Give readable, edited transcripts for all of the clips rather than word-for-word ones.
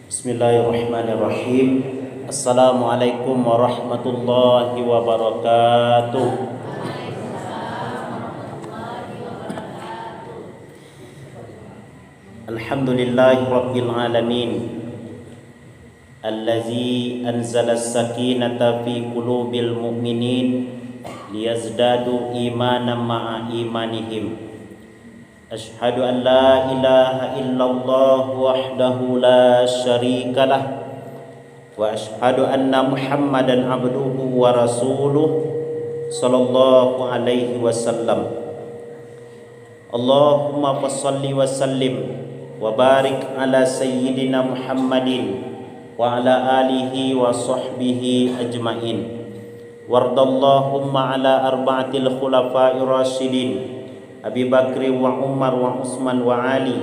Bismillahirrahmanirrahim. Assalamualaikum warahmatullahi wabarakatuh. Alhamdulillahi rabbil alamin, allazi anzala as-sakinata fi qulubil mu'minin liyazdadu imanan ma'a imanihim. Ashhadu an la ilaha illallah wahdahu la syarikalah wa ashhadu anna Muhammadan abduhu wa rasuluh sallallahu alaihi wasallam. Allahumma fassalli wa sallim wa barik ala sayyidina Muhammadin wa ala alihi wa sahbihi ajmain. Wardallahumma ala arba'atil khulafa'ir rasyidin Abi Bakri wa Umar wa Utsman wa Ali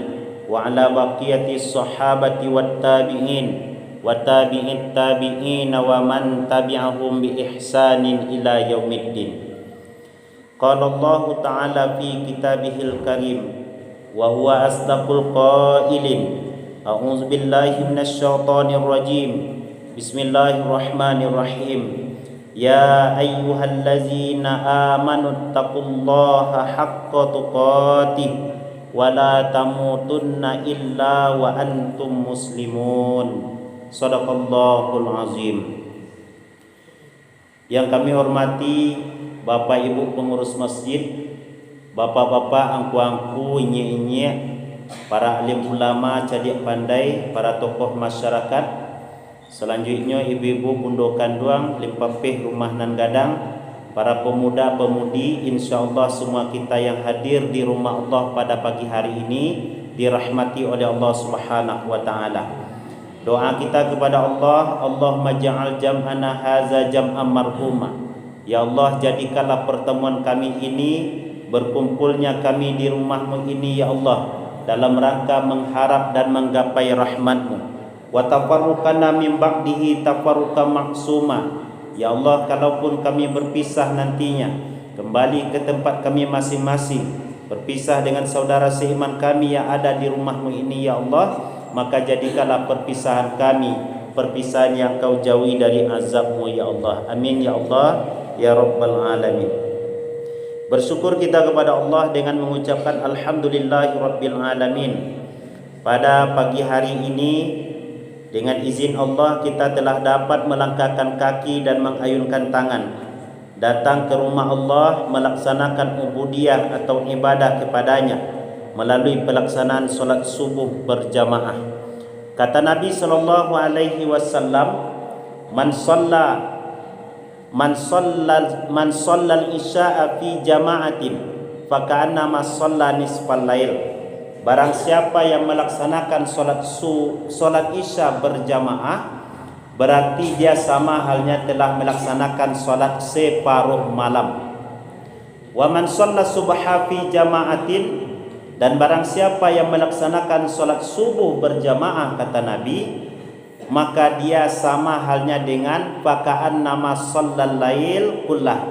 wa ala baqiyati sahabati wat tabi'in wa tabi'it tabi'in wa man tabi'ahum bi ihsanin ila yaumiddin. Qala Allah Ta'ala fi kitabihil karim wa huwa asdaqul qailin. A'udzu billahi minasy syaithanir rajim. Bismillahirrahmanirrahim. Ya ayyuhallazina amanu taqullaha haqqa tuqatih wa la tamutunna illa wa antum muslimun. Shadaqallahul azim. Yang kami hormati Bapak Ibu pengurus masjid, bapak-bapak, angku-angku, inye-inye, para alim ulama, cadik pandai, para tokoh masyarakat. Selanjutnya ibu-ibu pundokan duang, limpapih rumah nan gadang, para pemuda-pemudi, insyaallah semua kita yang hadir di rumah Allah pada pagi hari ini dirahmati oleh Allah Subhanahu wa taala. Doa kita kepada Allah, Allahumma ja'al jam'ana haza jam'an marhuma. Ya Allah, jadikanlah pertemuan kami ini, berkumpulnya kami di rumahmu ini ya Allah, dalam rangka mengharap dan menggapai rahmat-Mu. Wa tafarruqana min ba'dihi tafarruqa maksuma. Ya Allah, kalaupun kami berpisah nantinya, kembali ke tempat kami masing-masing, berpisah dengan saudara seiman kami yang ada di rumahmu ini ya Allah, maka jadikanlah perpisahan kami perpisahan yang Kau jauhi dari azab-Mu ya Allah. Amin ya Allah ya rabbal alamin. Bersyukur kita kepada Allah dengan mengucapkan alhamdulillahi rabbil alamin. Pada pagi hari ini dengan izin Allah kita telah dapat melangkahkan kaki dan mengayunkan tangan, datang ke rumah Allah melaksanakan ubudiyah atau ibadah kepadanya melalui pelaksanaan solat subuh berjamaah. Kata Nabi sallallahu alaihi wasallam, man shallal isya'a fi jama'atin faka'annama shalla nisfal lail. Barang siapa yang melaksanakan solat isya berjamaah, berarti dia sama halnya telah melaksanakan solat separuh malam. Wa man shalla subha fi jama'atin, dan barang siapa yang melaksanakan solat subuh berjamaah, kata Nabi, maka dia sama halnya dengan faka'an nama shallal lail kullah,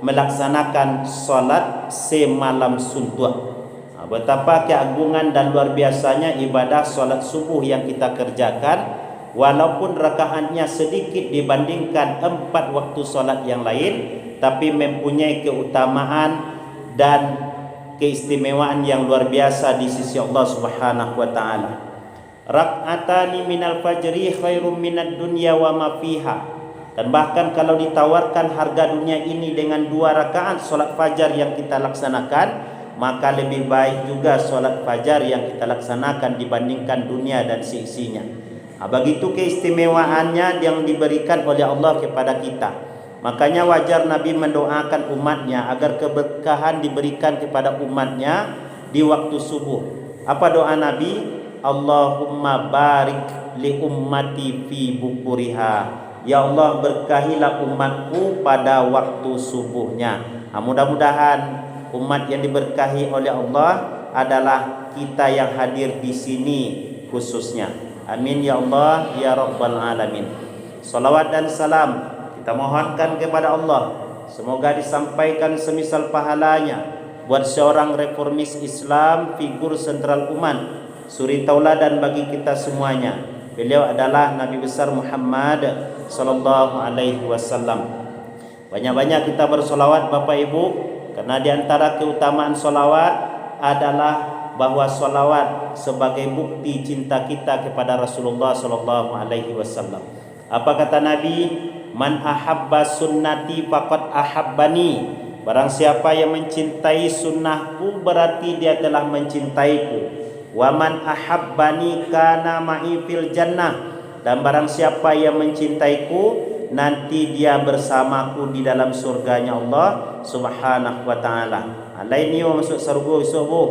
melaksanakan solat semalam suntuk. Betapa keagungan dan luar biasanya ibadah solat subuh yang kita kerjakan, walaupun rakaatnya sedikit dibandingkan 4 waktu solat yang lain, tapi mempunyai keutamaan dan keistimewaan yang luar biasa di sisi Allah Subhanahu wa taala. Rak'atani minal fajri khairum minad dunya wa ma fiha. Dan bahkan kalau ditawarkan harga dunia ini dengan 2 rakaat solat fajar yang kita laksanakan, maka lebih baik juga solat fajar yang kita laksanakan dibandingkan dunia dan seisinya. Begitu keistimewaannya yang diberikan oleh Allah kepada kita. Makanya wajar Nabi mendoakan umatnya agar keberkahan diberikan kepada umatnya di waktu subuh. Apa doa Nabi? Allahumma barik li ummati fi bukuriha. Ya Allah, berkahilah umatku pada waktu subuhnya. Mudah-mudahan umat yang diberkahi oleh Allah adalah kita yang hadir di sini khususnya. Amin ya Allah ya rabbal alamin. Salawat dan salam kita mohonkan kepada Allah, semoga disampaikan semisal pahalanya buat seorang reformis Islam, figur sentral umat, suri tauladan bagi kita semuanya, Beliau adalah Nabi besar Muhammad sallallahu alaihi wasallam. Banyak-banyak kita bersolawat Bapak Ibu, karena di antara keutamaan solawat adalah bahwa solawat sebagai bukti cinta kita kepada Rasulullah sallallahu alaihi wasallam. Apa kata Nabi? Man ahabba sunnati faqad ahabbani. Barang siapa yang mencintai sunnahku berarti dia telah mencintaiku. Wa man ahabbani kana ma'i fil jannah. Dan barang siapa yang mencintaiku nanti dia bersamaku di dalam surganya Allah Subhanahu wa taala. Lain ni masuk surga esok bu.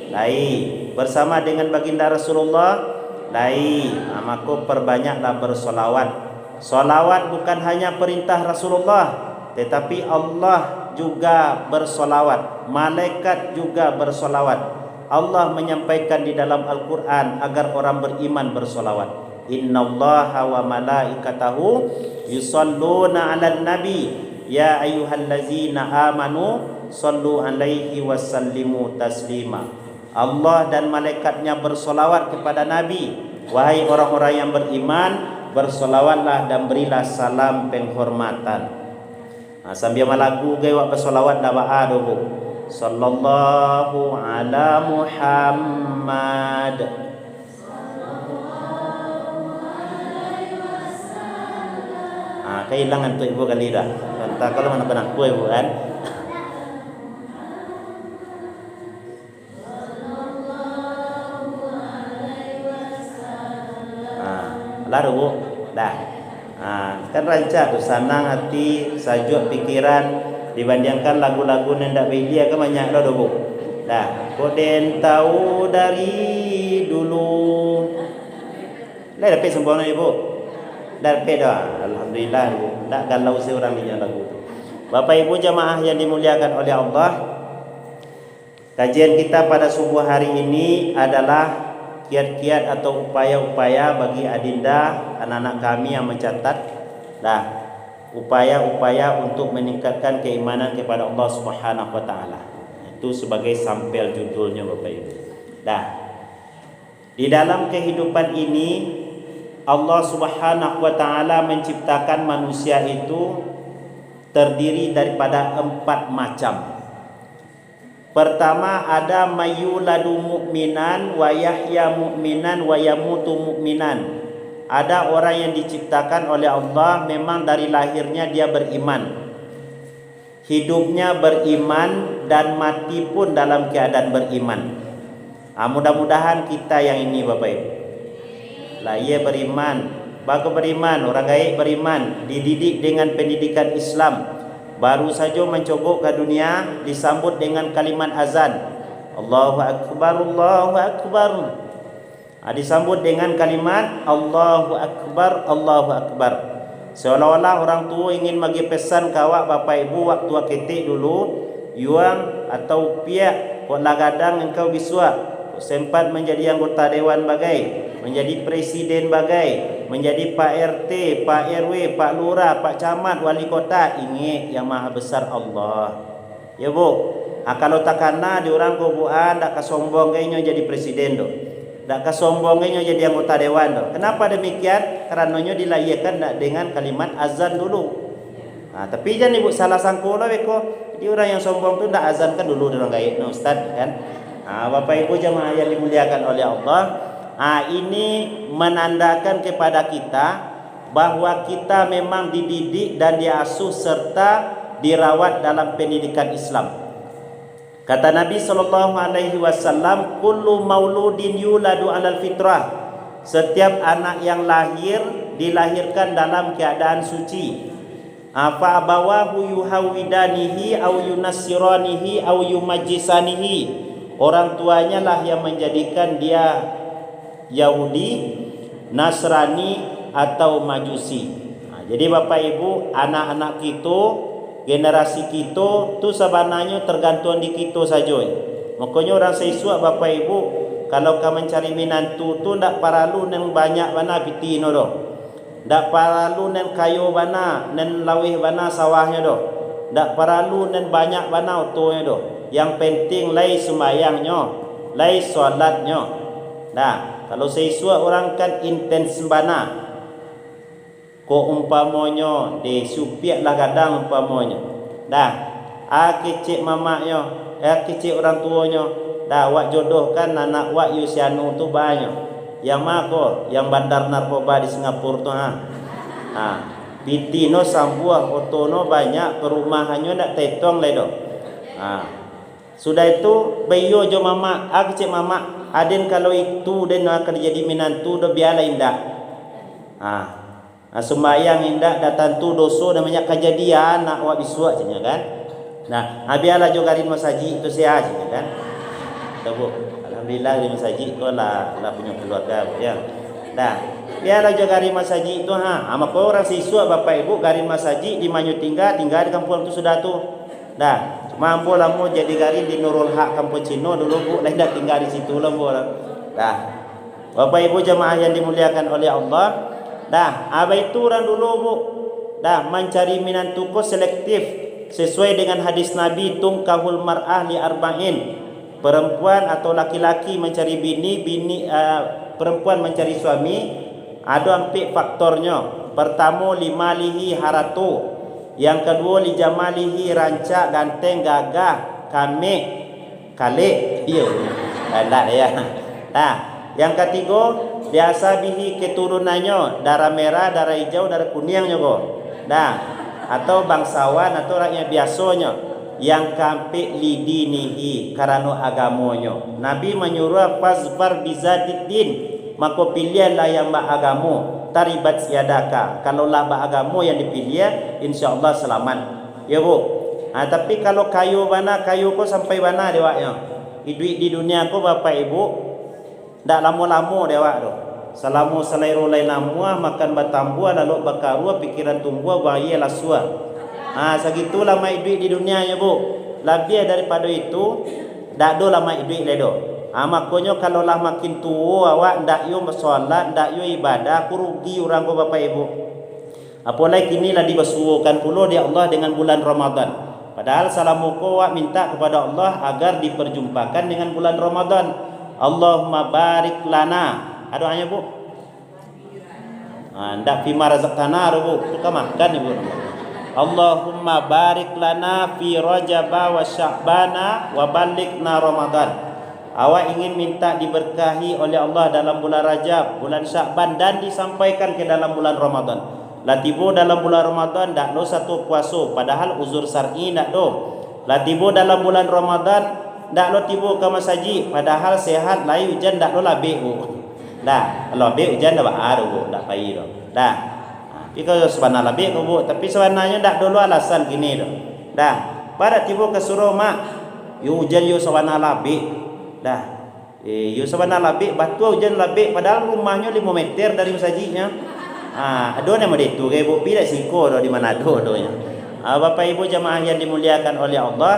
Lain bersama dengan baginda Rasulullah. Lain. Maka perbanyaklah bersolawat. Solawat bukan hanya perintah Rasulullah, tetapi Allah juga bersolawat. Malaikat juga bersolawat. Allah menyampaikan di dalam Al-Quran agar orang beriman bersolawat. Innallaha wa malaikatahu yusalluna 'alan nabi ya ayyuhallazina amanu sallu 'alaihi wasallimu taslima. Allah dan malaikatnya bersolawat kepada Nabi. Wahai orang-orang yang beriman, bersolawatlah dan berilah salam penghormatan. Sambil malagu gay wa bersolawat dah ba'a dobu. Sallallahu ala Muhammad. Kehilangan tu ibu kali dah. Entah kalau mana pernah kue ibu kan. Lalu bu, dah. Kan rancak tu senang hati, sajuk pikiran dibandingkan lagu-lagu nendak belia kan banyak dah bu. Dah. Koden tahu dari dulu. Lai dapat sempurna ibu. Dah dapat dah. Alhamdulillah ibu. Tak galau seorang ni yang lagu tu. Bapak Ibu jamaah yang dimuliakan oleh Allah, kajian kita pada subuh hari ini adalah kiat-kiat atau upaya-upaya bagi adinda anak-anak kami yang mencatat dah upaya-upaya untuk meningkatkan keimanan kepada Allah Subhanahu wa taala. Itu sebagai sampel judulnya Bapak Ibu. Dah. Di dalam kehidupan ini Allah Subhanahu wa taala menciptakan manusia itu terdiri daripada 4 macam. Pertama ada mayuladu mu'minan wa yahya mu'minan wa yamutu mu'minan. Ada orang yang diciptakan oleh Allah memang dari lahirnya dia beriman. Hidupnya beriman dan mati pun dalam keadaan beriman. Mudah-mudahan kita yang ini Bapak Ibu. Lah ia beriman, bagus beriman, orang gaib beriman, dididik dengan pendidikan Islam. Baru saja mencogok ke dunia disambut dengan kalimat azan. Allahu akbar, Allahu akbar. Disambut dengan kalimat Allahu akbar, Allahu akbar. Seolah-olah orang tua ingin bagi pesan ke awak bapak ibu waktu ketik dulu, yuang atau piak kok lagadang engkau biswa. Sempat menjadi anggota dewan bagai, menjadi presiden bagai, menjadi Pak RT, Pak RW, Pak Lurah, Pak Camat, Wali Kota. Ingat yang maha besar Allah. Ya bu, kalau tak kena diorang kubuan, tak kesombong kayaknya jadi presiden tu, tak kesombong kayaknya jadi anggota dewan tu. Kenapa demikian? Karenanya dilayakan dengan kalimat azan dulu. Tapi jangan ibu salah sangka lah beko. Jadi orang yang sombong tu tak azankan dulu orang gaib, Ustaz kan? Bapak Ibu jemaah yang dimuliakan oleh Allah, ini menandakan kepada kita bahwa kita memang dididik dan diasuh serta dirawat dalam pendidikan Islam. Kata Nabi SAW, kullu mauludin yuladu alal fitrah. Setiap anak yang lahir dilahirkan dalam keadaan suci. Fa abawahu yuhawidanihi au yunassiranihi au yumajjisanihi. Orang tuanya lah yang menjadikan dia Yahudi, Nasrani atau Majusi. Jadi Bapak Ibu, anak-anak kita, generasi kita tu sebenarnya tergantung di kita saja. Makanya orang seisuak Bapak Ibu, kalau kau mencari minantu tu ndak perlu nen banyak bana piti no do. Ndak perlu nen kayu bana, nen lawih bana sawahnya do. Ndak perlu nen banyak bana otonya do. Yang penting lai sembahyangnya, lai solatnya. Dah, kalau seisua orang kan intens bana. Ko umpamonyo di supiak lah kadang umpamonyo. Dah, kecik mamaknyo, kecik orang tuonyo. Dah, wak jodohkan anak wak Yusianu tu banyak. Yang mako, yang bandar narkoba di Singapura tu Piti no sambuah otono banyak perumahannya nak tetong ledo. Sudah itu bayo jo mama, kecik mama, aden kalau itu den akan jadi minantu do biala indah. Sembayang indah datang tu doso namanya kejadian nak wak bisua cenah kan. Nah, biala jo garin masaji itu saya aja kan. Tahu. Alhamdulillah di masjid tu lah punya keluarga ya. Dah, biarlah jaga garin masjid tu maka orang siswa bapak ibu garin masjid di Manyu tinggal di kampung tu sudah tu. Dah, mampu lah mau jadi garin di Nurul Haq kampung Cino dulu bu, lain dah tinggal di situ lah bu. Dah, bapak ibu jemaah yang dimuliakan oleh Allah. Dah, itu orang dulu bu. Dah, mencari minantu ko selektif sesuai dengan hadis Nabi tungkahul mar'ah li arba'in. Perempuan atau laki-laki mencari bini, perempuan mencari suami ada 4 faktornya. Pertama limalihi haratu, yang kedua lijamalihi rancak ganteng gagah kame kale iya enggak ya. Nah, yang ketiga biasa bihi keturunannya darah merah, darah hijau, darah kuningnya kok. Nah, atau bangsawan atau rakyat biasanya. Yang kampi lidinihi karena agamonyo. Nabi menyuruh fazfar bizadiddin, maka pilihlah yang beragamo. Taribat siadaka. Kalaulah beragamo yang dipilih, insyaallah selamat. Ya bu. Tapi kalau kayu ko sampai mana dewaknya. Duit di dunia ko bapak ibu ndak lama-lama dewak tu. Selama selairu lain lama makan batambuah lalu bakarua pikiran tumbuh bayi lasua. Segitulah mai duit di dunia ya bu. Lebih daripada itu dak do lah mai duit ledo. Makanya kalau lah makin tua awak ndak yo bersolat, ndak yo ibadah, aku rugi orang ko bapak ibu. Apalagi inilah dibasuhkan pula di Allah dengan bulan Ramadan. Padahal salamuko awak minta kepada Allah agar diperjumpakan dengan bulan Ramadan. Allahumma barik lana. Doanya bu. Ndak fima razaqtana bu. Suka makan ibu. Allahumma barik lana fi Rajab wa Sya'bana wa balighna Ramadan. Awak ingin minta diberkahi oleh Allah dalam bulan Rajab, bulan Sya'ban dan disampaikan ke dalam bulan Ramadan. Latibo dalam bulan Ramadan dak do satu puasa padahal uzur syar'i dak do. Latibo dalam bulan Ramadan dak lo tibo ke masjid padahal sehat lai hujan dak lo labih. Dah, kalau labih hujan dak baru dak pai do. Dah. Kalau sebenarnya lebih bu, tapi sebenarnya tak dulu alasan gini doh. Dah, pada tiba ke suruh mak, you hujan you sebenarnya lebih. Dah, you sebenarnya lebih, batu hujan lebih, padahal rumahnya 5 meter dari masjidnya. Ada nama itu, kayak bu pilih siko doh di mana doh dohnya. Bapak ibu jemaah yang dimuliakan oleh Allah,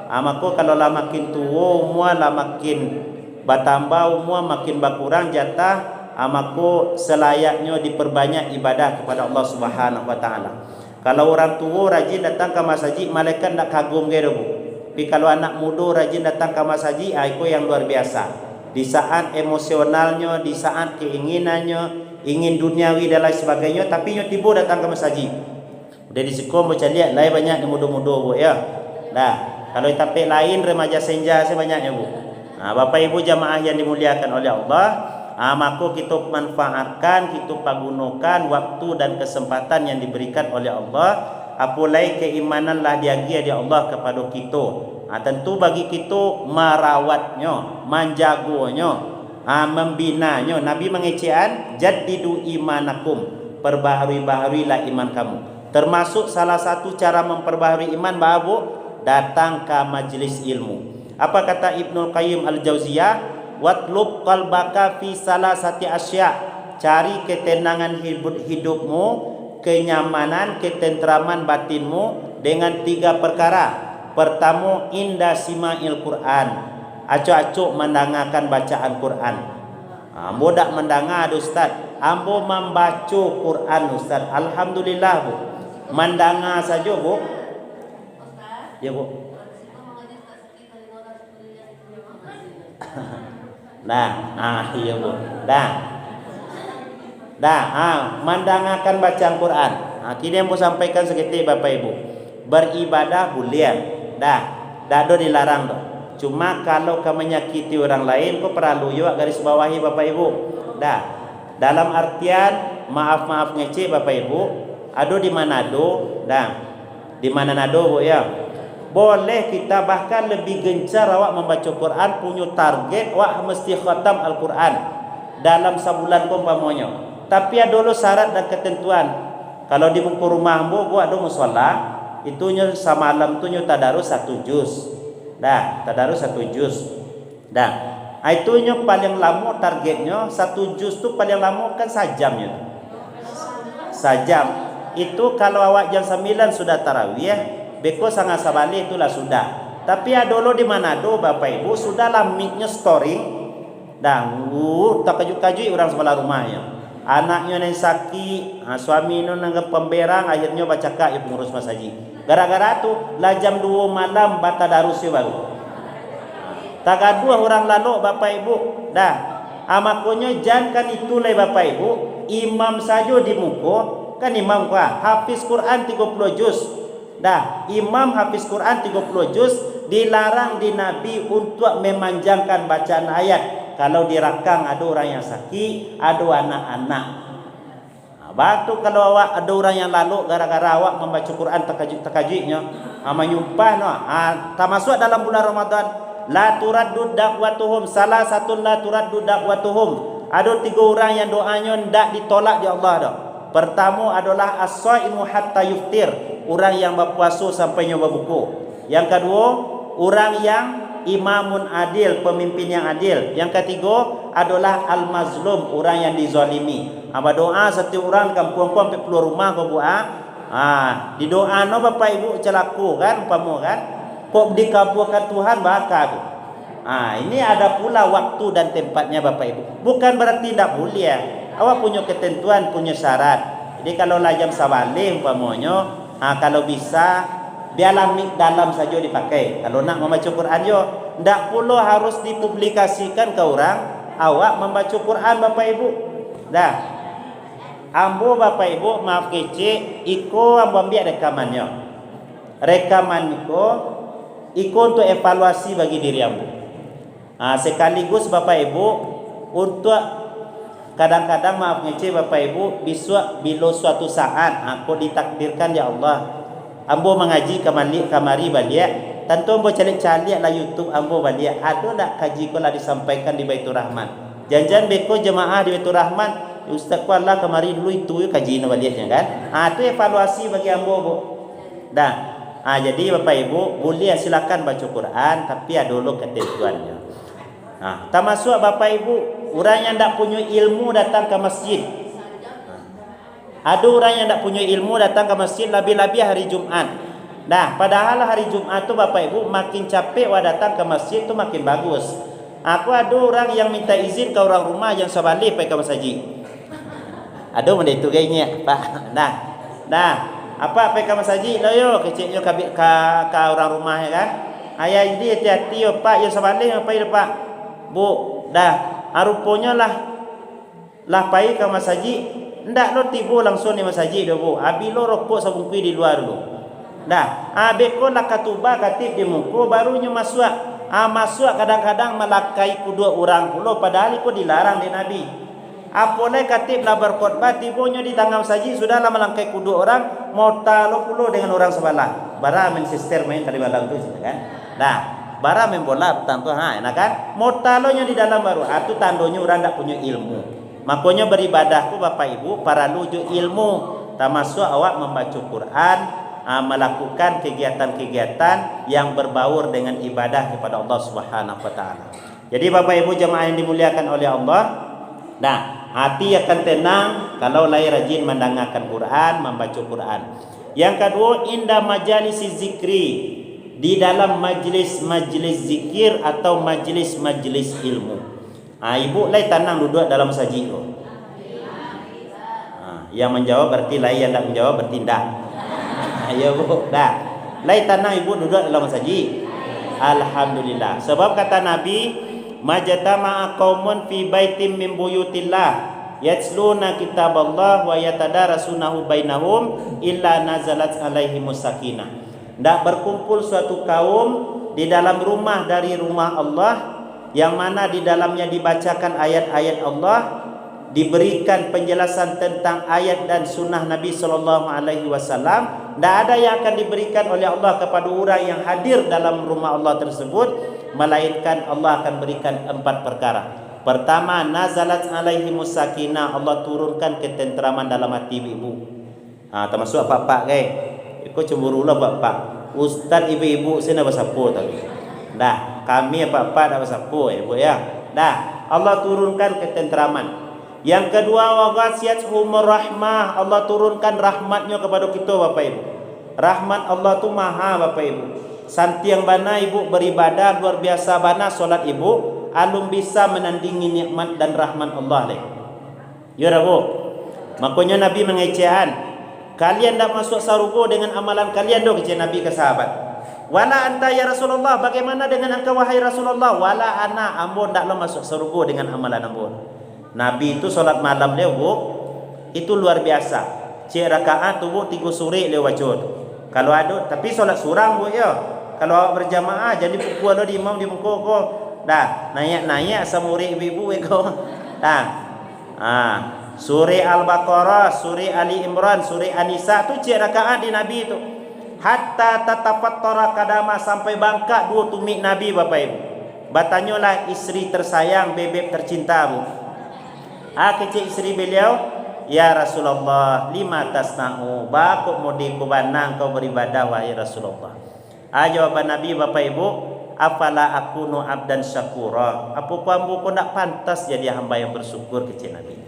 maka kalau lah makin tua, umur lah makin bertambah, umur makin berkurang jatah. Maka selayaknya diperbanyak ibadah kepada Allah Subhanahu wa taala. Kalau orang tua rajin datang ke masjid, malaikat tak kagum gitu bu. Tapi kalau anak muda rajin datang ke masjid, itu yang luar biasa. Di saat emosionalnya, di saat keinginannya, ingin duniawi dan lain sebagainya, tapi tiba datang ke masjid. Udah di sekolah macam lihat lain banyak muda-muda bu ya. Dah, kalau tapi lain remaja senja sebanyaknya bu. Bapak ibu jamaah yang dimuliakan oleh Allah, maka kita manfaatkan, kita pergunakan waktu dan kesempatan yang diberikan oleh Allah. Apalagi keimananlah diagi dia Allah kepada kita. Tentu bagi kita merawatnya, menjaganya, membinanya. Nabi mengecekan jaddidu imanakum, perbaharui-baharuilah iman kamu. Termasuk salah satu cara memperbaharui iman bahawa datang ke majlis ilmu. Apa kata Ibnu Qayyim Al-Jauziyah? Watlub qalbaka fi salasati asya. Cari ketenangan hidupmu, kenyamanan, ketentraman batinmu dengan 3 perkara. Pertama, inda sima'il Quran. Acuk-acuk mendengarkan bacaan Quran. Ambo dak mendengar ustaz. Ambo membaca Quran ustaz. Alhamdulillah bu. Mendengar saja bu. Ya bu. Dah, iya Bu. Dah. Dah, mandangakan bacaan Quran. Kini yang mau sampaikan seketik Bapak Ibu. Beribadah boleh. Dah ada dilarang dah. Cuma kalau kau menyakiti orang lain, kau perlu juga garis bawahi Bapak Ibu. Dah. Dalam artian maaf ngecek Bapak Ibu. Ada di Manado. Dah. Di Manado Bu ya. Boleh kita bahkan lebih gencar awak membaca Quran, punya target awak mesti khatam Al-Quran dalam sebulan umpamanya. Tapi ada dulu syarat dan ketentuan. Kalau di buku rumahmu buat ada mushola, itunya semalam tunya tadarus 1 juz. Dah, tadarus 1 juz. Dah. Itunya paling lama targetnya 1 juz tu paling lama kan sajamnya. Sajam. Itu kalau awak jam 9 sudah tarawih, beko sangat sabali itulah sudah. Tapi ada dulu di Manado Bapak Ibu sudahlah mic-nya storing. Dah, tak kajuk-kajuk orang sebelah rumahnya. Anaknya yang sakit, suami nu nanggap pemberang, akhirnya baca kak ya pengurus masjid. Gara-gara tu lah jam 2 malam bata darusnya baru. Tak gaduh orang lalu Bapak Ibu. Dah, amakonya jangan itu lah Bapak Ibu. Imam saja di muka, kan imam kuah hafiz Quran 30 juz. Dah, imam hafiz Quran 30 juz dilarang di Nabi untuk memanjangkan bacaan ayat. Kalau di rakang ada orang yang sakit, ada anak-anak. Batu kalau awak ada orang yang lalu gara-gara awak membaca Quran terkajiknya, menyumpah no. Tak masuk dalam bulan Ramadan. La turaddu da'watuhum, salah satu la turaddu da'watuhum. Ada 3 orang yang doanya tidak ditolak di Allah dah. Pertama adalah as-shaimu hatta yuftir, orang yang berpuasa sampai nyoba buku. Yang kedua, orang yang imamun adil, pemimpin yang adil. Yang ketiga adalah al-mazlum, orang yang dizalimi. Apa doa satu orang kampung-kampung sampai keluar rumah kau buat. Di doa no Bapak Ibu celaku kan umpama kan. Kok dikabulkan Tuhan bakal tu. Ini ada pula waktu dan tempatnya Bapak Ibu. Bukan berarti tidak boleh. Awak punya ketentuan, punya syarat. Jadi kalau lah jam sabali umpamanya, kalau bisa biarlah mic dalam saja dipakai. Kalau nak membaca Quran yo, ndak perlu harus dipublikasikan ke orang. Awak membaca Quran Bapak Ibu. Dah. Ambo Bapak Ibu maaf kecil, iko ambo ambil rekamannya. Rekaman iko untuk evaluasi bagi diri ambo. Sekaligus Bapak Ibu untuk kadang-kadang maaf ngece Bapak Ibu bila suatu saat aku ditakdirkan ya Allah ambo mengaji kamari balik tentu ambo calik-calik lah YouTube ambo balik ada nak kaji ko lah disampaikan di Baitur Rahman jangan beko jemaah di Baitur Rahman ustaz ku Allah kamari dulu itu kaji na baliknya kan itu evaluasi bagi ambo Bu dah jadi Bapak Ibu boleh silakan baca Quran tapi ada dulu ketentuannya. Termasuk Bapak Ibu orang yang tak punya ilmu datang ke masjid. Ada orang yang tak punya ilmu datang ke masjid lebih-lebih hari Jumat. Padahal hari Jumat tu Bapak Ibu makin capek datang ke masjid tu makin bagus. Aku ada orang yang minta izin ke orang rumah yang sebalik pergi ke masjid. Ada benda itu kayaknya Pak. Apa pergi ke masjid lah yo kecilnya ke orang rumah ya kan. Ayah ini hati-hati yo Pak yang sebalik apa ya Pak. Bu, rupanya lah pai ke masjid. Ndak lo tibu langsung di masjid dah Bu. Abi lo rokok sabungkui di luar dulu. Beko lah katubah katib di muka barunya masuk. Masuk kadang-kadang melakai kedua orang pula padahal itu dilarang di Nabi. Apoleh katib lah berkhutbah tibunya di tengah masjid sudahlah melangkai kedua orang mau talo pula dengan orang sebelah. Bara main sister main tadi malam tu kan. Bara main bola tentu enak kan. Motalonya di dalam baru. Itu tandonya orang tak punya ilmu. Makanya beribadahku Bapak Ibu para luju ilmu. Termasuk awak membaca Quran, melakukan kegiatan-kegiatan yang berbaur dengan ibadah kepada Allah Subhanahu wa taala. Jadi Bapak Ibu jemaah yang dimuliakan oleh Allah, hati akan tenang kalau lahir rajin mendengarkan Quran, membaca Quran. Yang kedua, indah majalisi zikri, di dalam majlis zikir atau majlis ilmu. Ibu lai tenang duduk dalam masjid tu. Yang menjawab berarti lai, yang tak menjawab bertindak. Ya Bu, lai tenang ibu duduk dalam masjid. Alhamdulillah. Sebab kata Nabi, majtama'a qaumun fi baitin min buyutillah yatluna kitaballah wa yatadarasunahu bainahum illa nazalat alaihimus sakinah. Tidak berkumpul suatu kaum di dalam rumah dari rumah Allah, yang mana di dalamnya dibacakan ayat-ayat Allah, diberikan penjelasan tentang ayat dan sunnah Nabi SAW. Tidak ada yang akan diberikan oleh Allah kepada orang yang hadir dalam rumah Allah tersebut, melainkan Allah akan berikan 4 perkara. Pertama, nazalat alaihimus sakinah, Allah turunkan ketenteraman dalam hati ibu. Termasuk bapak kan? Ikut cemburulah bapak. Ustaz ibu-ibu sini bersapu tadi. Dah, kami bapak dah bersapu ibu ya. Dah, Allah turunkan ketenteraman. Yang kedua, wa ghasiyatuhumur rahmah, Allah turunkan rahmatnya kepada kita bapak ibu. Rahmat Allah tu maha bapak ibu. Santiang bana ibu beribadah luar biasa bana solat ibu, alum bisa menandingi nikmat dan rahmat Allah leh. Ya bu. Makanya Nabi mengecehan, kalian tak masuk surga dengan amalan kalian doh, kecil Nabi ke sahabat. Wala anta ya Rasulullah, bagaimana dengan engkau wahai Rasulullah? Wala ana, ambo taklah masuk surga dengan amalan ambo. Nabi itu solat malam dia bu, itu luar biasa. Cik rakaat tu bu 3 suri dia wajud. Kalau ada, tapi solat surang bu ya. Kalau awak berjamaah jadi pukul ada di imam di muka ko. Dah, naik samuri ibu ko. Dah. Suri Al-Baqarah, suri Ali Imran, suri An-Nisa tu cik rakaat di Nabi itu. Hatta tatafattara kadama, sampai bangkak 2 tumit Nabi bapak ibu. Batanyolah isteri tersayang, bebek tercinta bu. Kecil isteri beliau, ya Rasulullah, lima tasna'u, bakuk mudiku banang kau beribadah wahai Rasulullah. Jawaban Nabi bapak ibu, afala akunu abdan syakura, apa ambu kau nak pantas jadi hamba yang bersyukur, kecil Nabi.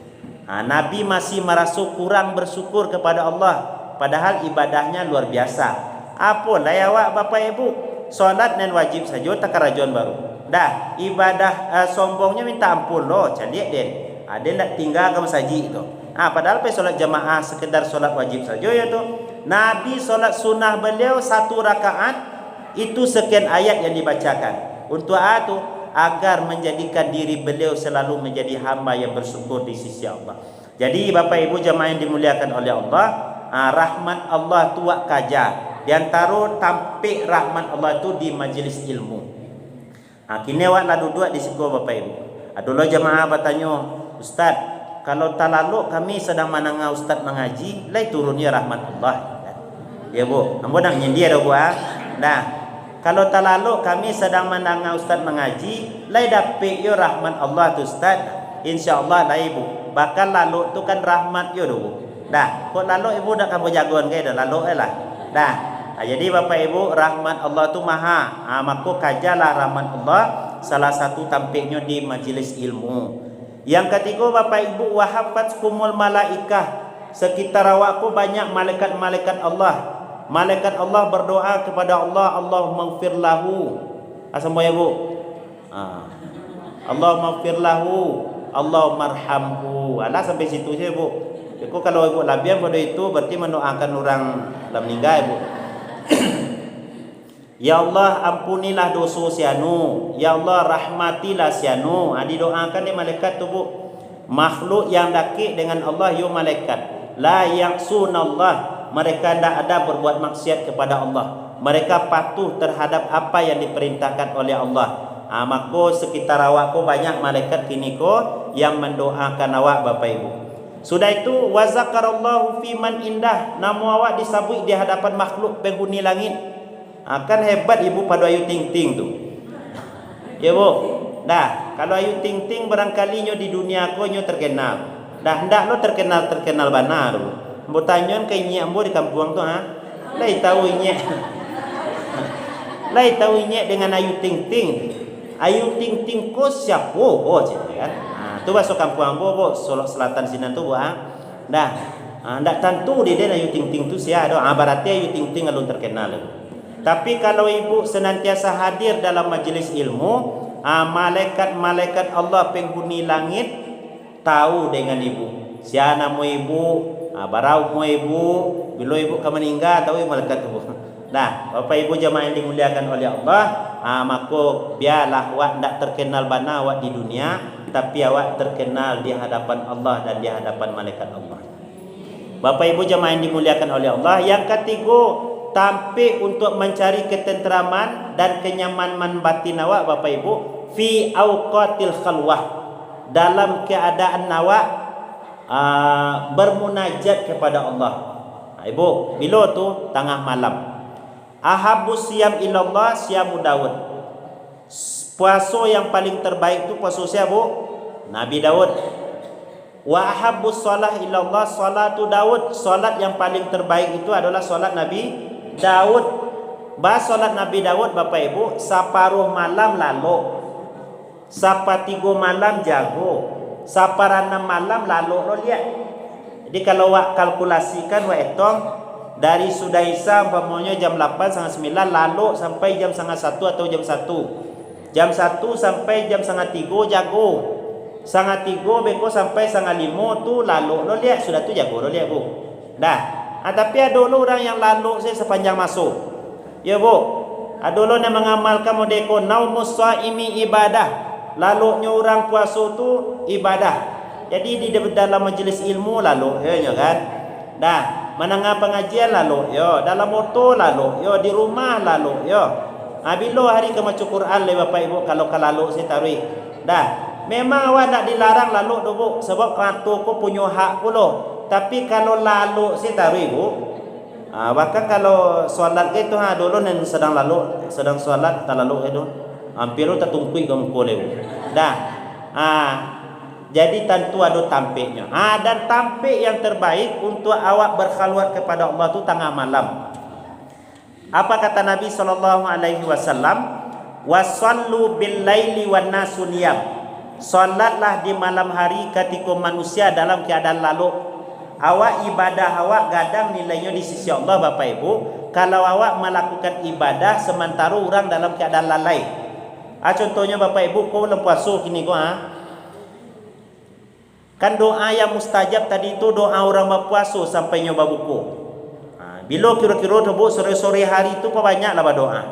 Nabi masih merasa kurang bersyukur kepada Allah, padahal ibadahnya luar biasa. Apa lah awak bapak ibu, solat dan wajib saja tak kerajuan baru. Dah ibadah sombongnya minta ampun loh, candik deh. Ada nak tinggal ke masjid tu. Padahal pe solat jamaah sekedar solat wajib saja ya tu. Nabi solat sunnah beliau 1 rakaat itu sekian ayat yang dibacakan. Untuk itu agar menjadikan diri beliau selalu menjadi hamba yang bersyukur di sisi Allah. Jadi bapak ibu jamaah yang dimuliakan oleh Allah, rahmat Allah tu wak kaja. Di antara tampik rahmat Allah tu di majlis ilmu. Kini awak lah duduk di situ bapak ibu. Dulu jamaah bertanya, Ustaz, kalau talalu kami sedang menengah Ustaz mengaji, lai turunnya rahmat Allah. Ya bu, ambo nak nyendia dah bu. Nah, kalau talalu kami sedang menengah Ustaz mengaji, lai dapik yo rahmat Allah tu Ustaz. InsyaAllah lai bu. Bakal lalu tu kan rahmat yo bu. Dah, kok lalu ibu dah kamu jagoan ke dah lalu lah. Dah. Jadi bapak ibu, rahmat Allah tu maha. Maka kajalah rahmat Allah, salah satu tampiknya di majlis ilmu. Yang ketiga bapak ibu, wahafatkumul malaikah, sekitar awakku banyak malaikat-malaikat Allah. Malaikat Allah berdoa kepada Allah, Allahumma ighfir lahu. Asal ya bu. Allahumma ighfir lahu, Allahumma arhamhu. Alah sampai situ saja bu. Iku kalau ibu labian pada itu berarti mendoakan orang dah meninggal ibu. Ya Allah ampunilah dosa sianu, ya Allah rahmatilah sianu. Didoakan di malaikat tu bu. Makhluk yang dakik dengan Allah yo malaikat. La yaqsunallah, mereka tidak ada berbuat maksiat kepada Allah. Mereka patuh terhadap apa yang diperintahkan oleh Allah. Maka sekitar awakku banyak malaikat kini ko yang mendoakan awak bapak ibu. Sudah itu wa zakarallahu fi man indah, nama awak disebut di hadapan makhluk penghuni langit. Kan hebat ibu pada Ayu Ting Ting tu. Ya bu. Dah, kalau Ayu Ting Ting barangkali nyo di dunia ko nyo terkenal. Dah ndak lo terkenal benar. Mbo tanyon ke nyek mbo di kampung tu Lai tahu nyek. Lai tahu nyek dengan Ayu Ting Ting. Ayu Ting Ting ko siapa? Oh kan. Tu masuk kampung ambo Solok Selatan sini tu bu. Dah. Ndak tentu dia Ayu Ting Ting tu sia do. Berarti Ayu Ting Ting alun terkenal. Tapi kalau ibu senantiasa hadir dalam majlis ilmu, malaikat-malaikat Allah penghuni langit tahu dengan ibu. Siapa nama ibu, barau mu ibu, bila ibu akan meninggal tahu malaikat tu. Nah, bapak ibu jamaah yang dimuliakan oleh Allah, Maka biarlah awak tak terkenal bana awak di dunia, tapi awak terkenal di hadapan Allah dan di hadapan malaikat Allah. Bapak Ibu jemaah yang dimuliakan oleh Allah, yang ketiga, tampil untuk mencari ketenteraman dan kenyamanan batin awak Bapak Ibu fi awqatil khalwah, dalam keadaan awak bermunajat kepada Allah. Ibu, bila tu tengah malam. Ahabus siyam ilallah siyamu Daud. Puasa yang paling terbaik tu puasa siapa? Nabi Daud. Wa ahabus solah ilallah salatu Daud. Solat yang paling terbaik itu adalah solat Nabi Daud. Bahas solat Nabi Daud Bapak Ibu, separuh malam lalu, sepertiga malam jago, separanam malam lalu lo lihat. Jadi kalau awak kalkulasikan awak hitung dari sudah Isya umpamanya jam 8:30 lalu sampai jam 1:30 atau jam 1. Jam 1 sampai jam 2:30 jago. 2:30 beko sampai 2:30 tu lalu lo lihat, sudah tu jago lo lihat Bu. Dah. Tapi ada dulu orang yang lalu saya sepanjang masuk. Ya Bu. Ada dulu yang mengamalkan modeko naumus shaimi ibadah. Lalunya orang puasa tu ibadah. Jadi di dalam majlis ilmu lalu ya kan. Dah, menengah pengajian lalu yo, dalam motor lalu yo, di rumah lalu yo. Bila hari ke baca Quran le Bapak Ibu kalau lalu saya taruh. Dah, memang awak nak dilarang lalu tu Bu, sebab kata ko punya hak pula. Tapi kalau lalu saya taruh Bu. Bahkan kalau solat gitu dulu yang sedang lalu, sedang solat tak lalu itu. Hampir tu tertungkui ke muka le Bu. Dah. Jadi tentu ada tampiknya. Dan tampik yang terbaik untuk awak berkhalwat kepada Allah tu tengah malam. Apa kata Nabi SAW? Wasallu bil laili wan nasu niyam. Salatlah di malam hari ketika manusia dalam keadaan lalu. Awak ibadah awak gadang nilainya di sisi Allah Bapak Ibu. Kalau awak melakukan ibadah sementara orang dalam keadaan lalai. Contohnya Bapak Ibu kau puasa kini kau kan doa yang mustajab tadi itu doa orang berpuasa sampai nyoba buku. Bila kira-kira tu Bu sore-sore hari itu banyaklah berdoa.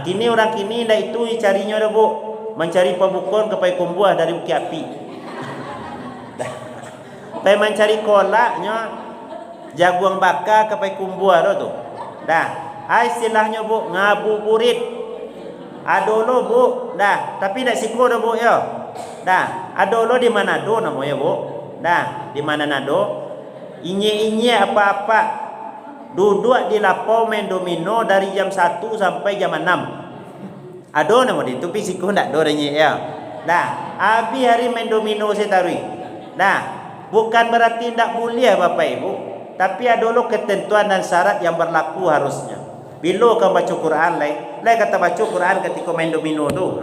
Kini orang kini dah itu carinya dah Bu, mencari pembukon kepai kumbuah dari bukit api. Pai mencari kolaknya jagung bakar kepai kumbuah tu. Dah, istilahnya Bu ngabuburit. Adolo Bu, dah, tapi dak siko dah Bu ya. Dah, adolo di Manado namanya Bu. Dah, di Manado. Inye-inye apa-apa. Duduk di lapau main domino dari jam 1 sampai jam 6. Ado nama di tu pisiko ndak do renye ya. Dah, habis hari main domino saya taruh. Dah, bukan berarti ndak mulia Bapak Ibu, tapi adolo ketentuan dan syarat yang berlaku harusnya. Bila kau baca Quran lain kata baca Quran ketika main domino tu.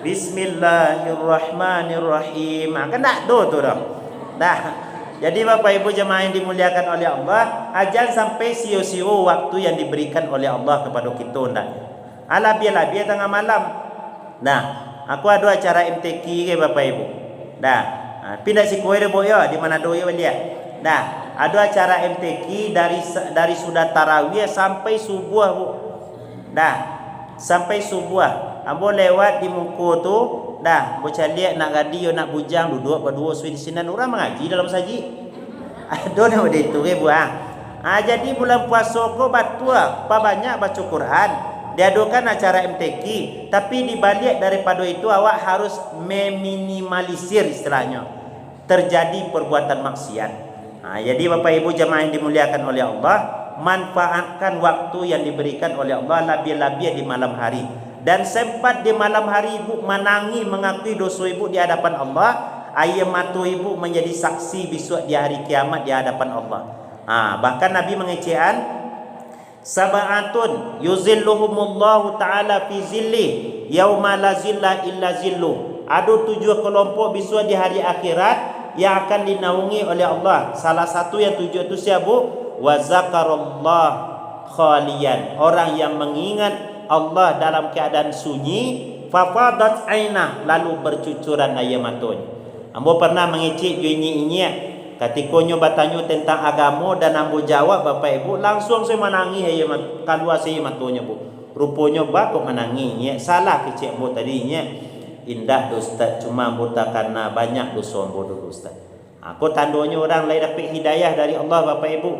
Bismillahirrahmanirrahim. Kan tak do tu dah. Dah. Jadi Bapak Ibu jemaah yang dimuliakan oleh Allah, jangan sampai sio-sio waktu yang diberikan oleh Allah kepada kita ndak. Biar tengah malam. Nah, aku ada acara MTQ ke Bapak Ibu. Dah. Pindah si kowe de boyo di mana do ya lihat. Dah, ada acara MTQ dari sudah tarawih sampai subuh Bu. Dah, sampai subuh. Ambo lewat di muka tu, dah bocah lihat nak gadi yo nak bujang duduk berdua suwi di sini orang mengaji dalam saji. Ada nama dia tu Bu. Jadi bulan puasa ko batu apa banyak baca Quran. Diadakan acara MTQ, tapi dibalik daripada itu awak harus meminimalisir istilahnya terjadi perbuatan maksiat. Jadi Bapak Ibu jemaah yang dimuliakan oleh Allah, manfaatkan waktu yang diberikan oleh Allah lebih-lebih di malam hari. Dan sempat di malam hari ibu menangi mengakui dosa ibu di hadapan Allah, ayat mata ibu menjadi saksi besok di hari kiamat di hadapan Allah. Bahkan Nabi mengecehan sab'atun yuzilluhumullahu ta'ala fi zilli yauma la zilla illa zillu. Ada 7 kelompok besok di hari akhirat yang akan dinaungi oleh Allah. Salah satu yang 7 itu siapa? Wa zakarallah khalian. Orang yang mengingat Allah dalam keadaan sunyi, fafadat aina, lalu bercucuran air matanya. Ambo pernah mengecek ini ketika nyoba tanya tentang agama dan ambo jawab Bapak Ibu, langsung saya menangis air keluar saya matanya Bu. Rupanya bakok menanginya. Salah kecik bu tadinya. Indah Ustaz, cuma buta karena banyak dosa bodoh Ustaz. Aku tandanya orang lain dapat hidayah dari Allah Bapak Ibu.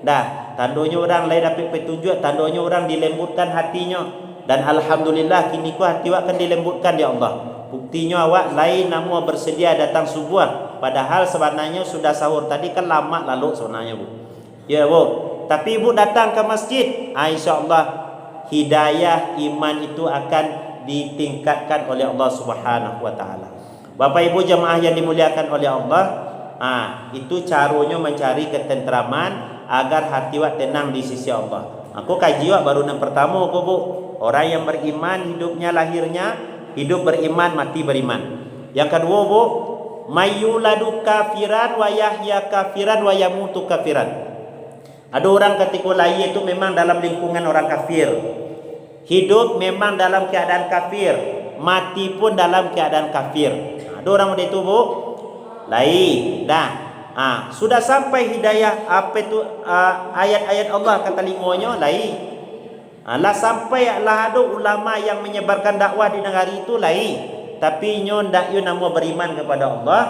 Dah, tandanya orang lain dapat petunjuk, tandanya orang dilembutkan hatinya. Dan alhamdulillah kini ku hati awak kan dilembutkan ya Allah. Buktinya awak lain namun bersedia datang subuh. Padahal sebenarnya sudah sahur tadi kan lama lalu sebenarnya bu. Ya bu. Tapi ibu datang ke masjid, insya-Allah hidayah iman itu akan ditingkatkan oleh Allah Subhanahu wa taala. Bapak Ibu jemaah yang dimuliakan oleh Allah, itu caranya mencari ketentraman agar hati awak tenang di sisi Allah. Aku kaji awak baru yang pertama aku bu. Orang yang beriman hidupnya lahirnya hidup beriman mati beriman. Yang kedua bu, mayuladu kafiran wa yahya kafiran wa yamutu kafiran. Ada orang ketika lahir itu memang dalam lingkungan orang kafir. Hidup memang dalam keadaan kafir, mati pun dalam keadaan kafir. Ada orang model itu bu, lain. Dah, sudah sampai hidayah apa itu ayat-ayat Allah kata lingonya lain. Lah sampai lah ada ulama yang menyebarkan dakwah di negara itu lain. Tapi nyo ndak yo namo beriman kepada Allah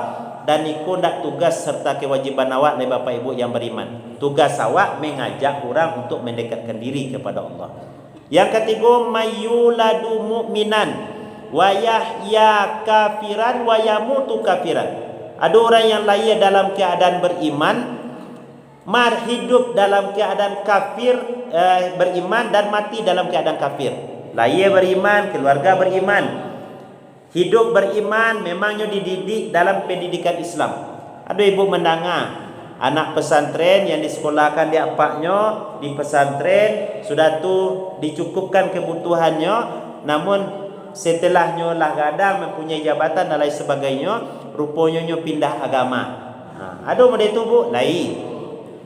dan iku ndak tugas serta kewajiban awak dari Bapak Ibu yang beriman. Tugas awak mengajak orang untuk mendekatkan diri kepada Allah. Yang ketiga mayuladu mu'minan wa yahya kafiran wa yamutu kafiran. Ada orang yang lahir dalam keadaan beriman, hidup dalam keadaan kafir, beriman dan mati dalam keadaan kafir. Lahir beriman, keluarga beriman. Hidup beriman memangnya dididik dalam pendidikan Islam. Ada ibu mendengar anak pesantren yang disekolahkan di apaknya di pesantren sudah tu dicukupkan kebutuhannya, namun setelahnya lah kadang mempunyai jabatan dan lain sebagainya, rupanya pindah agama. Ada model itu bu, lain.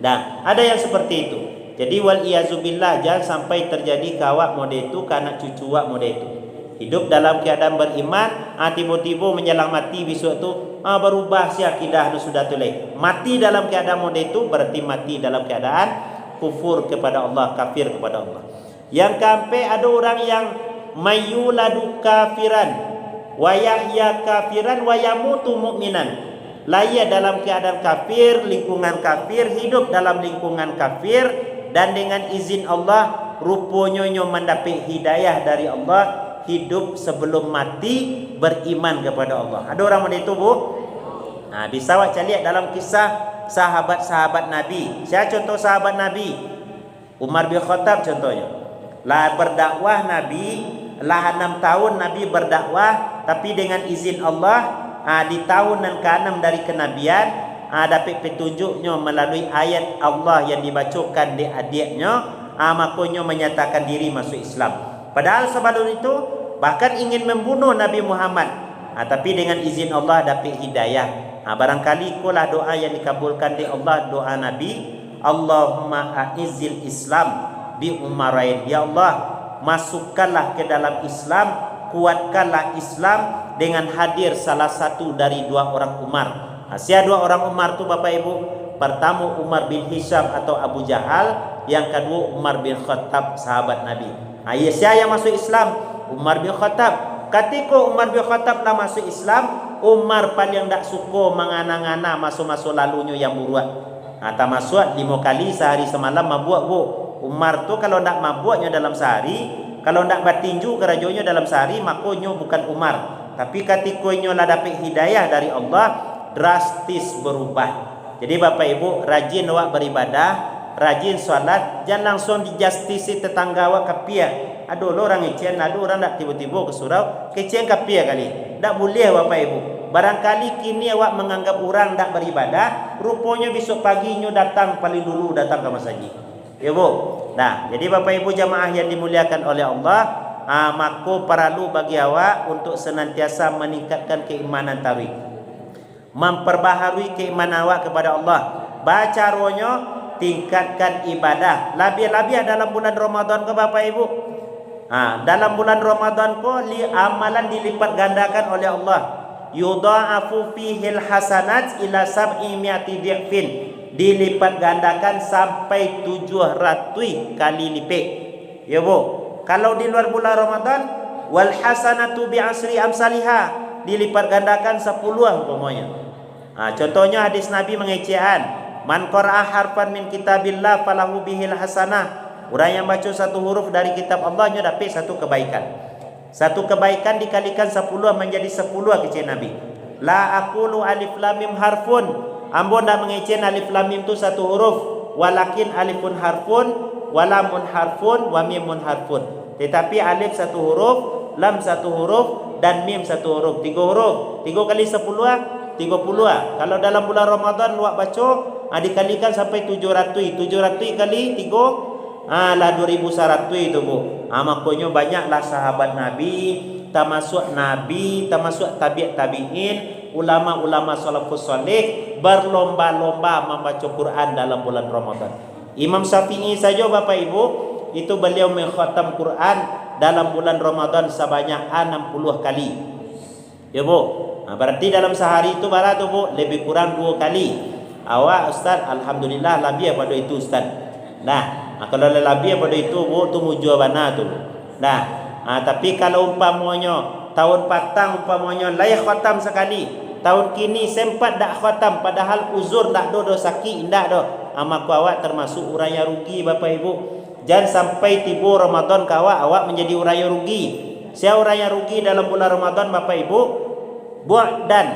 Dan ada yang seperti itu. Jadi wal iazubillah jangan sampai terjadi kawak model itu ke anak cucu wak model itu. Hidup dalam keadaan beriman, tiba-tiba menjelang mati besok tu berubah si akidah tu sudah tulai. Mati dalam keadaan model itu berarti mati dalam keadaan kufur kepada Allah, kafir kepada Allah. Yang keempat ada orang yang mayuladu kafiran wa yahya kafiran wa yamutu mu'minan. Lahir dalam keadaan kafir, lingkungan kafir, hidup dalam lingkungan kafir dan dengan izin Allah rupanya mendapat hidayah dari Allah. Hidup sebelum mati beriman kepada Allah. Ada orang macam itu bu? Bisa awak lihat dalam kisah sahabat-sahabat Nabi. Saya contoh sahabat Nabi Umar bin Khattab contohnya. Lah berdakwah Nabi, lah 6 tahun Nabi berdakwah, tapi dengan izin Allah di tahun yang ke-6 dari kenabian dapat petunjuknya melalui ayat Allah yang dibacakan di adiknya, makanya menyatakan diri masuk Islam. Padahal sebelum itu bahkan ingin membunuh Nabi Muhammad, tapi dengan izin Allah dapat hidayah. Barangkali itulah doa yang dikabulkan di Allah, doa Nabi, Allahumma a'izzil Islam bi umarain. Ya Allah, masukkanlah ke dalam Islam, kuatkanlah Islam dengan hadir salah satu dari 2 orang Umar. Siapa 2 orang Umar tu Bapak Ibu? Pertama Umar bin Hisham atau Abu Jahal, yang kedua Umar bin Khattab sahabat Nabi. Siapa yang masuk Islam? Umar bin Khattab. Ketika Umar bin Khattab dah masuk Islam, Umar paling tak suka mengana-ngana masuk-masuk lalunya yang buruat. Tak masuk 5 kali sehari semalam mabuk bu. Umar tu kalau tak mabuknya dalam sehari, kalau tak bertinju kerajanya dalam sehari, makanya bukan Umar. Tapi ketika lah dapat hidayah dari Allah, drastis berubah. Jadi Bapak Ibu rajin awak beribadah, rajin solat, jangan langsung dijustisi tetangga awak kapia. Ada orang ician, ada orang tak tiba-tiba ke surau, kecian kapia kali. Tak boleh Bapak Ibu. Barangkali kini awak menganggap orang tak beribadah, rupanya besok paginya datang paling dulu datang ke masjid. Ya bu. Nah, jadi Bapak Ibu jamaah yang dimuliakan oleh Allah, maka perlu bagi awak untuk senantiasa meningkatkan keimanan tauhid. Memperbaharui keimanan awak kepada Allah. Baca rohnya, tingkatkan ibadah. Lebih-lebih dalam bulan Ramadan ke Bapak Ibu. Dalam bulan Ramadan ko amalan dilipat gandakan oleh Allah. Yudha'afu fihil hasanat ila 700 dhi'fin. Dilipat gandakan sampai 700 kali lipat. Ya bu. Kalau di luar bulan Ramadan, wal hasanatu bi asri amsalihha, dilipat gandakan 10 umpamanya. Contohnya hadis Nabi mengecehan, man qara'a harfan min kitabillah falahu bihil hasanah. Orang yang baca satu huruf dari kitab Allah nya dapat satu kebaikan. Satu kebaikan dikalikan 10 menjadi 10 kecil Nabi. La aqulu alif lam mim harfun. Ambo ndak mengecehan alif lam mim itu satu huruf, walakin alifun harfun, walamun harfun, wa mimun harfun. Tetapi alif satu huruf, lam satu huruf, dan mim satu huruf. 3 huruf. 3 kali 10 30. Kalau dalam bulan Ramadan luak baca dikalikan sampai 700. 700 kali 3 lah 2100 itu bu. Makanya banyaklah sahabat Nabi, termasuk Nabi, termasuk tabi'in, ulama-ulama salafus saleh berlomba-lomba membaca Quran dalam bulan Ramadan. Imam Syafi'i saja Bapak Ibu, itu beliau mengkhatam Quran dalam bulan Ramadan sebanyak 60 kali. Ya Bu. Berarti dalam sehari itu berapa tu Bu? Lebih kurang 2 kali. Awak Ustaz, alhamdulillah lebih pada itu Ustaz. Kalau lebih pada itu Bu, tu mujur bana tu. Tapi kalau umpamanya tahun patang umpamanya lai khatam sekali, tahun kini sempat dak khatam padahal uzur dak do sakit indak do. Maka awak termasuk orang yang rugi Bapak Ibu. Jangan sampai tiba Ramadan awak menjadi orang yang rugi. Siapa orang yang rugi dalam bulan Ramadan Bapak Ibu? Buat dan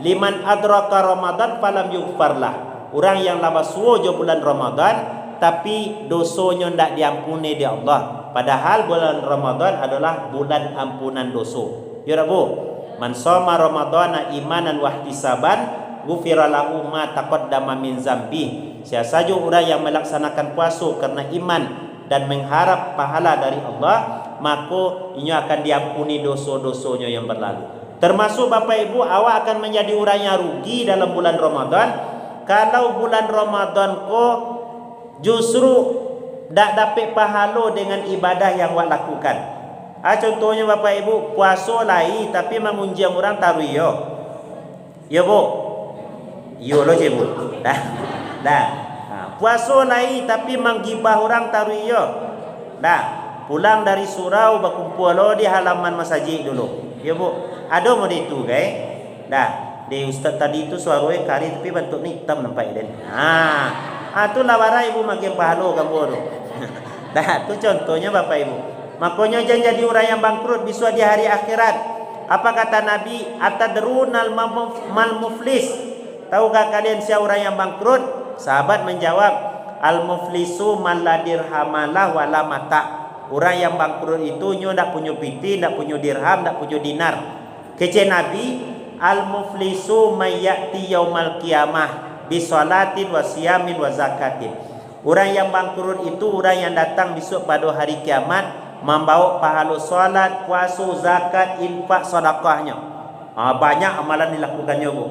liman adraka Ramadan falam yughfarlah. Orang yang labas jo bulan Ramadan tapi dosanya ndak diampuni di Allah. Padahal bulan Ramadan adalah bulan ampunan dosa. Ya Bu, man shoma ramadhana imanan wa ihtisaban ghufira lahu ma taqaddama min zambi. Siapa saja orang yang melaksanakan puasa karena iman dan mengharap pahala dari Allah, maka ia akan diampuni dosa-dosanya yang berlalu. Termasuk Bapak Ibu, awak akan menjadi orang yang rugi dalam bulan Ramadan kalau bulan Ramadan ko justru tak dapat pahala dengan ibadah yang awak lakukan. Contohnya Bapak Ibu, puasa lain tapi mengunjang orang taruh yo. Ya Bu. Yo lo je Bu. Puasa lain tapi menggibah orang taruh yo. Pulang dari surau berkumpul lo di halaman masjid dulu. Ya Bu. Ada mau itu guys. Di ustaz tadi itu suaranya kari tapi bentuk ni hitam nampak dan. Tu lawara ibu makin pahala kamu tu. Tu contohnya Bapak Ibu. Makanya jangan jadi orang yang bangkrut besok di hari akhirat. Apa kata Nabi? Atadrunal mal muflis. Tahukah kalian siapa orang yang bangkrut? Sahabat menjawab, al muflisu man la dirhamalah wala mata. Orang yang bangkrut itu nyo ndak punya piti, ndak punya dirham, ndak punya dinar. Kece Nabi, al muflisu mayyati yaumal qiyamah bi salatin wa siyamin wa zakatin. Orang yang bangkrut itu orang yang datang besok pada hari kiamat membawa pahala solat, puasa, zakat, infak, sedekahnya. Banyak amalan dilakukannya Bu.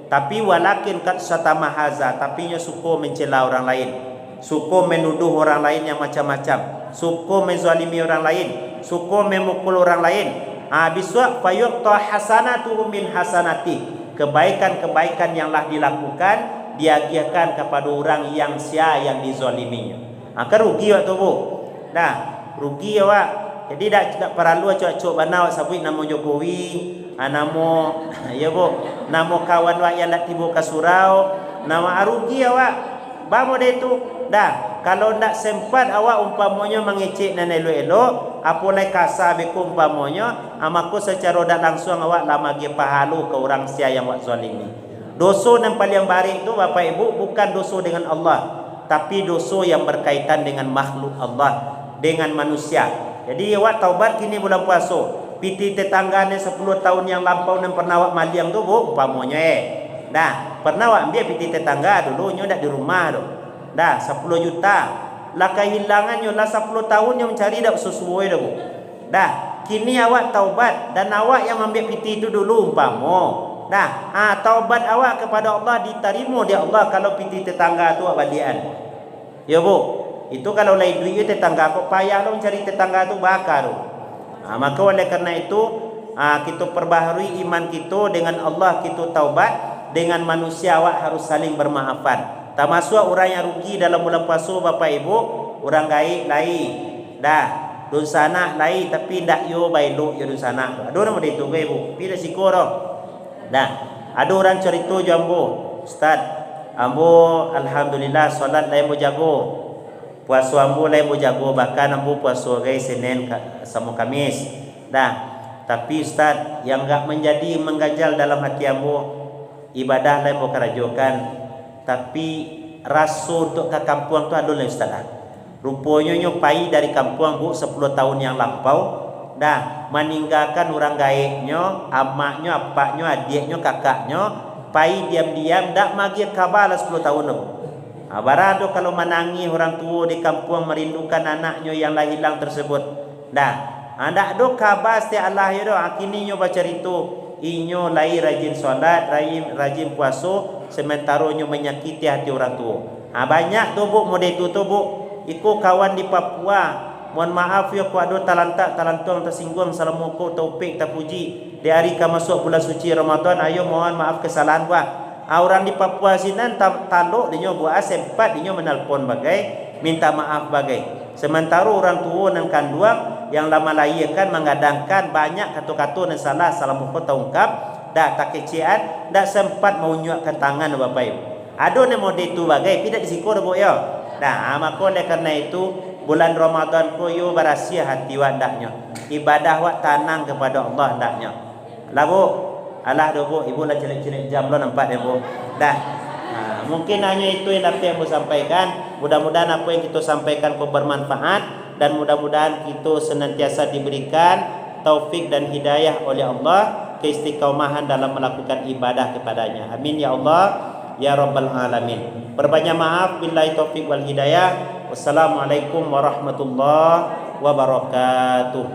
Tapi walakin kat satama haza, tapi nya suka mencela orang lain. Suka menuduh orang lain yang macam-macam. Suka menzalimi orang lain, suka memukul orang lain. Besok fayuqta hasanatuhu min hasanati. Kebaikan-kebaikan yang telah dilakukan diagiakan kepada orang yang yang dizaliminya. Kan rugi waktu Bu. Rugi awak. Jadi tak perlu cok-cok bana awak sabut nama Jokowi, nama ya Bu, nama kawan awak yang nak tiba ke surau, nama rugi awak. Bamo dia itu. Kalau nak sempat awak umpamanya mengecek dan elok-elok, apolai kasar beku umpamanya, maka secara tak langsung awak lama bagi pahala ke orang sia yang awak zalimi. Dosa yang paling baik itu Bapak Ibu bukan dosa dengan Allah, tapi dosa yang berkaitan dengan makhluk Allah, dengan manusia. Jadi awak taubat kini bulan puasa. Piti tetangganya 10 tahun yang lampau dan pernah awak maliang tu Bu, umpamanya pernah awak ambil piti tetangga dulu nyo dak di rumah tu. 10 juta. Lah kehilangannya lah 10 tahun yang mencari dak sesuai dah Bu. Kini awak taubat dan awak yang ambil piti itu dulu umpama. Taubat awak kepada Allah diterima di Allah kalau piti tetangga tu awak balian. Ya Bu. Itu kalau lain duit tetangga kok payah lo mencari tetangga tu bakar tu. Maka oleh kerana itu kita perbaharui iman kita dengan Allah, kita taubat, dengan manusia awak harus saling bermaafan. Termasuk orang yang rugi dalam bulan puasa Bapak Ibu, orang gaib lain. dun sana lai tapi ndak yo bailo yo dun sana. Ado nama itu ke ibu, pila siko ro. Dah, ada orang cerita jambo, Ustaz, ambo alhamdulillah solat lai mo jago. Puasa ambo lai mo jago, bahkan ambo puasa gai Senin sama Kamis. Dah, tapi Ustaz yang enggak menjadi mengganjal dalam hati ambo ibadah lai mo kerajokan, tapi rasul untuk ke kampung tu ada lah Ustaz. Rupanya nyo pai dari kampung bu 10 tahun yang lampau dah meninggalkan orang gaibnya, amaknya, apaknya, adiknya, kakaknya, pai diam-diam dak magi kabar 10 tahun tu. Barado kalau menangi orang tua di kampung merindukan anaknya yang lah hilang tersebut. Dah, anda do kabar setiap Allah yo akini nyo baca itu, inyo lai rajin solat, rajin puasa, sementara nyo menyakiti hati orang tua. Banyak tu bu model tu bu, ikut kawan di Papua. Mohon maaf ya kalau ada talantuang tersinggung, assalamualaikum taufik terpuji di hari ka masuk bulan suci Ramadan. Ayo mohon maaf kesalahan gua. Orang di Papua sini taluk dinyo buat sempat dinyo menelpon bagai minta maaf bagai. Sementara orang tua dan kanduang yang lama lahirkan mengadangkan banyak kata-kata dan salah assalamualaikum taungkap dah tak kecian dah sempat menyuapkan tangan bapak ibu. Ada nemo itu bagai tidak disiko dah bu ya. Nah, maka oleh karena itu bulan Ramadan ko yo barasia hati wa ndaknya. Ibadah wa tanang kepada Allah ndaknya. Lah bu, alah do bu, ibu lah cilik-cilik jam lo nampak dia bu. Dah. Mungkin hanya itu yang dapat aku sampaikan. Mudah-mudahan apa yang kita sampaikan ko bermanfaat dan mudah-mudahan kita senantiasa diberikan taufik dan hidayah oleh Allah keistiqomahan dalam melakukan ibadah kepadanya. Amin ya Allah. Ya Rabbal Alamin. Berbanyak maaf, billahi taufik wal hidayah. Wassalamualaikum warahmatullahi wabarakatuh.